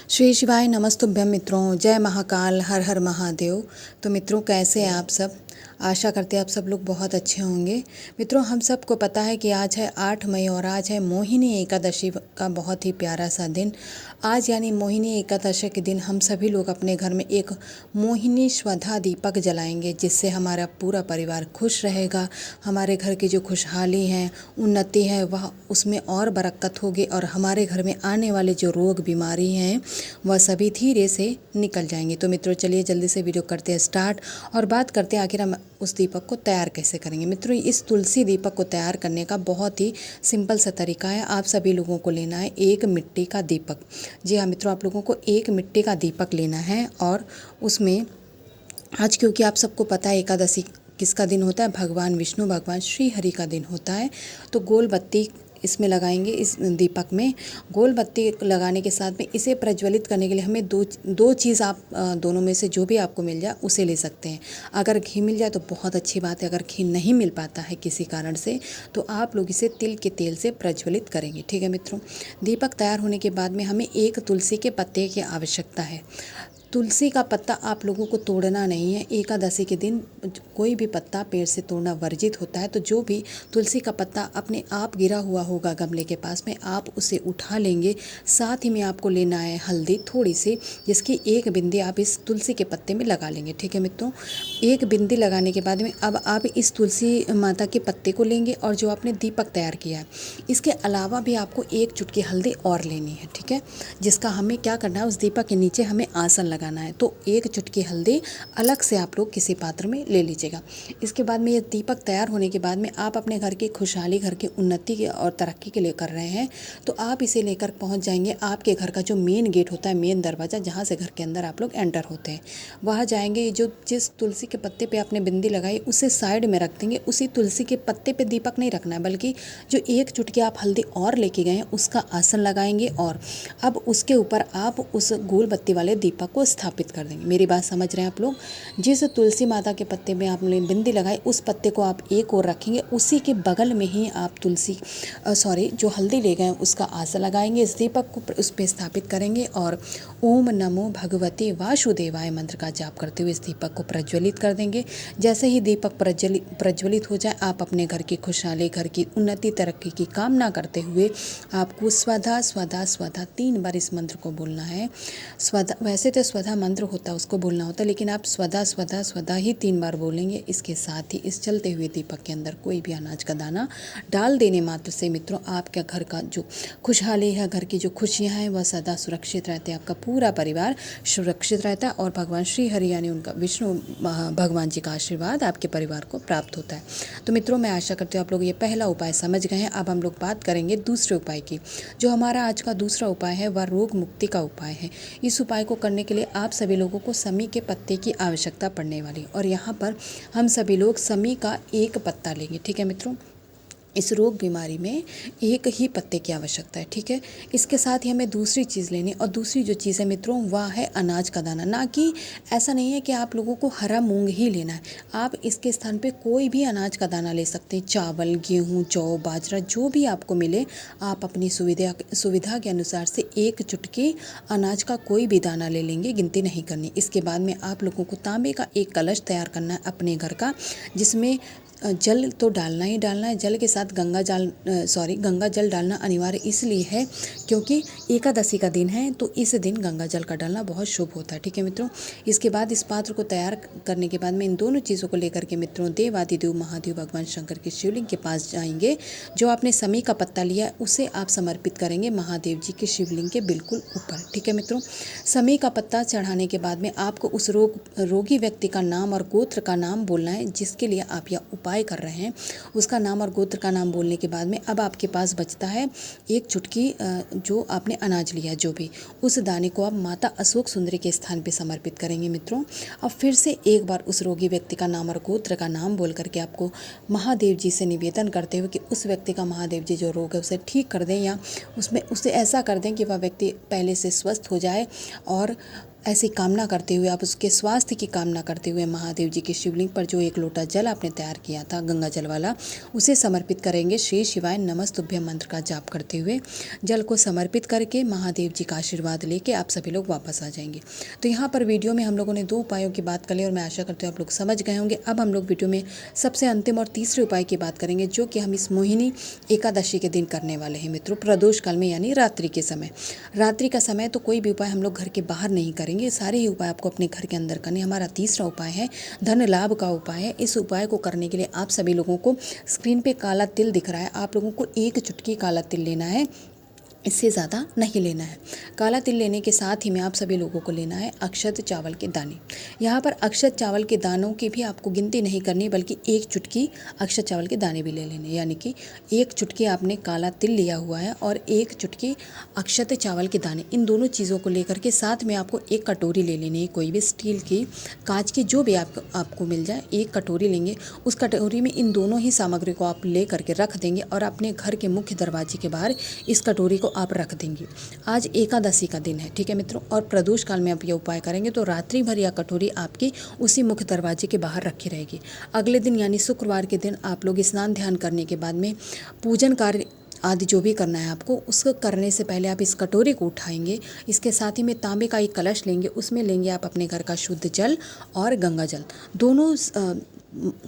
श्री शिवाय नमस्तुभ्यं मित्रों, जय महाकाल, हर हर महादेव। तो मित्रों, कैसे हैं आप सब? आशा करते हैं आप सब लोग बहुत अच्छे होंगे। मित्रों, हम सबको पता है कि आज है 8 मई और आज है मोहिनी एकादशी का बहुत ही प्यारा सा दिन। आज यानी मोहिनी एकादशी के दिन हम सभी लोग अपने घर में एक मोहिनी श्वधा दीपक जलाएंगे, जिससे हमारा पूरा परिवार खुश रहेगा। हमारे घर की जो खुशहाली है, उन्नति है, वह उसमें और बरकत होगी और हमारे घर में आने वाले जो रोग बीमारी हैं वह सभी धीरे से निकल जाएंगे। तो मित्रों, चलिए जल्दी से वीडियो करते हैं स्टार्ट और बात करते हैं आखिर हम उस दीपक को तैयार कैसे करेंगे। मित्रों, इस तुलसी दीपक को तैयार करने का बहुत ही सिंपल सा तरीका है। आप सभी लोगों को लेना है एक मिट्टी का दीपक। जी हाँ मित्रों, आप लोगों को एक मिट्टी का दीपक लेना है और उसमें आज, क्योंकि आप सबको पता है एकादशी किसका दिन होता है, भगवान विष्णु भगवान श्री हरि का दिन होता है। तो गोल बत्ती इसमें लगाएंगे। इस दीपक में गोल बत्ती लगाने के साथ में इसे प्रज्वलित करने के लिए हमें दो चीज़, आप दोनों में से जो भी आपको मिल जाए उसे ले सकते हैं। अगर घी मिल जाए तो बहुत अच्छी बात है, अगर घी नहीं मिल पाता है किसी कारण से तो आप लोग इसे तिल के तेल से प्रज्वलित करेंगे। ठीक है मित्रों, दीपक तैयार होने के बाद में हमें एक तुलसी के पत्ते की आवश्यकता है। तुलसी का पत्ता आप लोगों को तोड़ना नहीं है। एकादशी के दिन कोई भी पत्ता पेड़ से तोड़ना वर्जित होता है। तो जो भी तुलसी का पत्ता अपने आप गिरा हुआ होगा गमले के पास में, आप उसे उठा लेंगे। साथ ही में आपको लेना है हल्दी थोड़ी सी, जिसकी एक बिंदी आप इस तुलसी के पत्ते में लगा लेंगे। ठीक है मित्रों, एक बिंदी लगाने के बाद में अब आप इस तुलसी माता के पत्ते को लेंगे और जो आपने दीपक तैयार किया है, इसके अलावा भी आपको एक चुटकी हल्दी और लेनी है। ठीक है, जिसका हमें क्या करना है, उस दीपक के नीचे हमें आसन लगाना है। तो एक चुटकी हल्दी अलग से आप लोग किसी पात्र में ले लीजिएगा। इसके बाद में ये दीपक तैयार होने के बाद में आप अपने घर की खुशहाली, घर की उन्नति के और तरक्की के लिए कर रहे हैं, तो आप इसे लेकर पहुंच जाएंगे आपके घर का जो मेन गेट होता है, मेन दरवाज़ा, जहां से घर के अंदर आप लोग एंटर होते हैं, वहाँ जाएंगे। जो जिस तुलसी के पत्ते पे आपने बिंदी लगाई उसे साइड में रख देंगे। उसी तुलसी के पत्ते पे दीपक नहीं रखना है, बल्कि जो एक चुटकी आप हल्दी और लेके गए हैं उसका आसन लगाएंगे और अब उसके ऊपर आप उस गोल बत्ती वाले दीपक को स्थापित कर देंगे। मेरी बात समझ रहे हैं आप लोग? जिस तुलसी माता के पत्ते में आपने बिंदी लगाई उस पत्ते को आप एक और रखेंगे, उसी के बगल में ही आप जो हल्दी ले गए उसका आसन लगाएंगे, इस दीपक को उस पर स्थापित करेंगे और ओम नमो भगवते वासुदेवाय मंत्र का जाप करते हुए इस दीपक को प्रज्वलित कर देंगे। जैसे ही दीपक प्रज्वलित हो जाए, आप अपने घर की खुशहाली, घर की उन्नति तरक्की की कामना करते हुए आपको स्वधा स्वधा स्वधा 3 बार इस मंत्र को बोलना है। स्वधा, वैसे तो स्वधा मंत्र होता है उसको बोलना होता है, लेकिन आप स्वधा स्वधा स्वधा ही 3 बार बोलेंगे। इसके साथ ही इस चलते हुए दीपक के अंदर कोई भी अनाज का दाना डाल देने मात्र से मित्रों, आपके घर का जो खुशहाली है, घर की जो खुशियाँ हैं, वह सदा सुरक्षित रहते हैं। आपका पूरा परिवार सुरक्षित रहता है और भगवान श्री हरि यानी उनका विष्णु भगवान जी का आशीर्वाद आपके परिवार को प्राप्त होता है। तो मित्रों, मैं आशा करती हूँ आप लोग ये पहला उपाय समझ गए हैं। अब हम लोग बात करेंगे दूसरे उपाय की। जो हमारा आज का दूसरा उपाय है वह रोग मुक्ति का उपाय है। इस उपाय को करने के लिए आप सभी लोगों को समी के पत्ते की आवश्यकता पड़ने वाली है और यहाँ पर हम सभी लोग समी का एक पत्ता लेंगे। ठीक है मित्रों, इस रोग बीमारी में एक ही पत्ते की आवश्यकता है। ठीक है, इसके साथ ही हमें दूसरी चीज़ लेनी, और दूसरी जो चीज़ है मित्रों वह है अनाज का दाना। ना कि ऐसा नहीं है कि आप लोगों को हरा मूंग ही लेना है, आप इसके स्थान पे कोई भी अनाज का दाना ले सकते हैं। चावल, गेहूँ, जौ, बाजरा, जो भी आपको मिले आप अपनी सुविधा के अनुसार से एक चुटकी अनाज का कोई भी दाना ले लेंगे, गिनती नहीं करनी। इसके बाद में आप लोगों को तांबे का एक कलश तैयार करना है अपने घर का, जिसमें जल तो डालना ही डालना है। जल के साथ गंगा जल डालना अनिवार्य इसलिए है क्योंकि एकादशी का दिन है, तो इस दिन गंगा जल का डालना बहुत शुभ होता है। ठीक है मित्रों, इसके बाद इस पात्र को तैयार करने के बाद में इन दोनों चीज़ों को लेकर के मित्रों देवादिदेव महादेव भगवान शंकर के शिवलिंग के पास जाएंगे। जो आपने समी का पत्ता लिया है उसे आप समर्पित करेंगे महादेव जी के शिवलिंग के बिल्कुल ऊपर। ठीक है मित्रों, समी का पत्ता चढ़ाने के बाद में आपको उस रोगी व्यक्ति का नाम और गोत्र का नाम बोलना है, जिसके लिए आप यह उपाय कर रहे हैं। उसका नाम और गोत्र का नाम बोलने के बाद में अब आपके पास बचता है एक चुटकी जो आपने अनाज लिया, जो भी उस दाने को आप माता अशोक सुंदरी के स्थान पे समर्पित करेंगे। मित्रों, अब फिर से एक बार उस रोगी व्यक्ति का नाम और गोत्र का नाम बोल करके आपको महादेव जी से निवेदन करते हुए कि उस व्यक्ति का महादेव जी जो रोग है उसे ठीक कर दें, या उसमें उसे ऐसा कर दें कि वह व्यक्ति पहले से स्वस्थ हो जाए और ऐसी कामना करते हुए, आप उसके स्वास्थ्य की कामना करते हुए महादेव जी के शिवलिंग पर जो एक लोटा जल आपने तैयार किया था गंगा जल वाला, उसे समर्पित करेंगे। श्री शिवाय नमस्तुभ्यं मंत्र का जाप करते हुए जल को समर्पित करके महादेव जी का आशीर्वाद लेके आप सभी लोग वापस आ जाएंगे। तो यहाँ पर वीडियो में हम लोगों ने 2 उपायों की बात कर ली और मैं आशा करती हूँ आप लोग समझ गए होंगे। अब हम लोग वीडियो में सबसे अंतिम और तीसरे उपाय की बात करेंगे, जो कि हम इस मोहिनी एकादशी के दिन करने वाले हैं मित्रों, प्रदोष काल में यानी रात्रि के समय। रात्रि का समय तो कोई भी उपाय हम लोग घर के बाहर नहीं करेंगे, सारे ही उपाय आपको अपने घर के अंदर करने। हमारा तीसरा उपाय है धन लाभ का उपाय है। इस उपाय को करने के लिए आप सभी लोगों को, स्क्रीन पे काला तिल दिख रहा है, आप लोगों को 1 चुटकी काला तिल लेना है, इससे ज़्यादा नहीं लेना है। काला तिल लेने के साथ ही में आप सभी लोगों को लेना है अक्षत चावल के दाने। यहाँ पर अक्षत चावल के दानों की भी आपको गिनती नहीं करनी, बल्कि 1 चुटकी अक्षत चावल के दाने भी ले लेने, यानी कि 1 चुटकी आपने काला तिल लिया हुआ है और 1 चुटकी अक्षत चावल के दाने। इन दोनों चीज़ों को लेकर के साथ में आपको 1 कटोरी ले लेनी है, कोई भी स्टील की, कांच की, जो भी आपको मिल जाए। 1 कटोरी लेंगे, उस कटोरी में इन दोनों ही सामग्री को आप ले करके रख देंगे और अपने घर के मुख्य दरवाजे के बाहर इस कटोरी को आप रख देंगे। आज एकादशी का दिन है, ठीक है मित्रों, और प्रदोष काल में आप ये उपाय करेंगे तो रात्रि भर यह कटोरी आपकी उसी मुख्य दरवाजे के बाहर रखी रहेगी। अगले दिन यानी शुक्रवार के दिन आप लोग स्नान ध्यान करने के बाद में पूजन कार्य आदि जो भी करना है आपको, उसको करने से पहले आप इस कटोरी को उठाएंगे। इसके साथ ही में तांबे का एक कलश लेंगे, उसमें लेंगे आप अपने घर का शुद्ध जल और गंगा जल, दोनों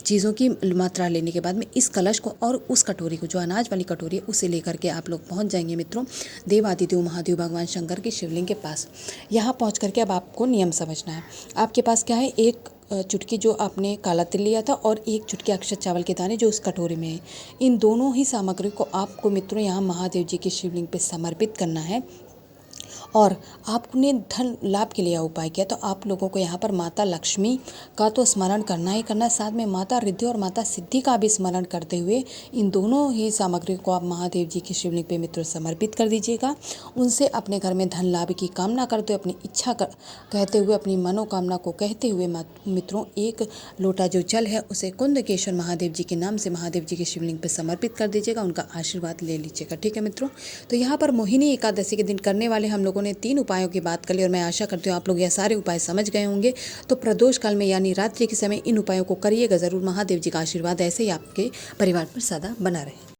चीज़ों की मात्रा लेने के बाद में इस कलश को और उस कटोरी को, जो अनाज वाली कटोरी है, उसे लेकर के आप लोग पहुंच जाएंगे मित्रों देवादिदेव महादेव भगवान शंकर के शिवलिंग के पास। यहाँ पहुंच करके अब आपको नियम समझना है। आपके पास क्या है, 1 चुटकी जो आपने काला तिल लिया था और 1 चुटकी अक्षत चावल के दाने जो उस कटोरी में है। इन दोनों ही सामग्री को आपको मित्रों यहाँ महादेव जी के शिवलिंग पे समर्पित करना है। और आपने धन लाभ के लिए उपाय किया, तो आप लोगों को यहाँ पर माता लक्ष्मी का तो स्मरण करना ही करना, साथ में माता रिद्धि और माता सिद्धि का भी स्मरण करते हुए इन दोनों ही सामग्री को आप महादेव जी की शिवलिंग पे मित्रों समर्पित कर दीजिएगा। उनसे अपने घर में धन लाभ की कामना करते हुए, अपनी इच्छा कहते हुए, अपनी मनोकामना को कहते हुए मित्रों 1 लोटा जो जल है उसे कुंदकेश्वर महादेव जी के नाम से महादेव जी की शिवलिंग पे समर्पित कर दीजिएगा, उनका आशीर्वाद ले लीजिएगा, ठीक है मित्रों। तो यहाँ पर मोहिनी एकादशी के दिन करने वाले हम लोगों ने 3 उपायों की बात कर ली और मैं आशा करती हूँ आप लोग यह सारे उपाय समझ गए होंगे। तो प्रदोष काल में यानी रात्रि के समय इन उपायों को करिएगा ज़रूर। महादेव जी का आशीर्वाद ऐसे ही आपके परिवार पर सदा बना रहे।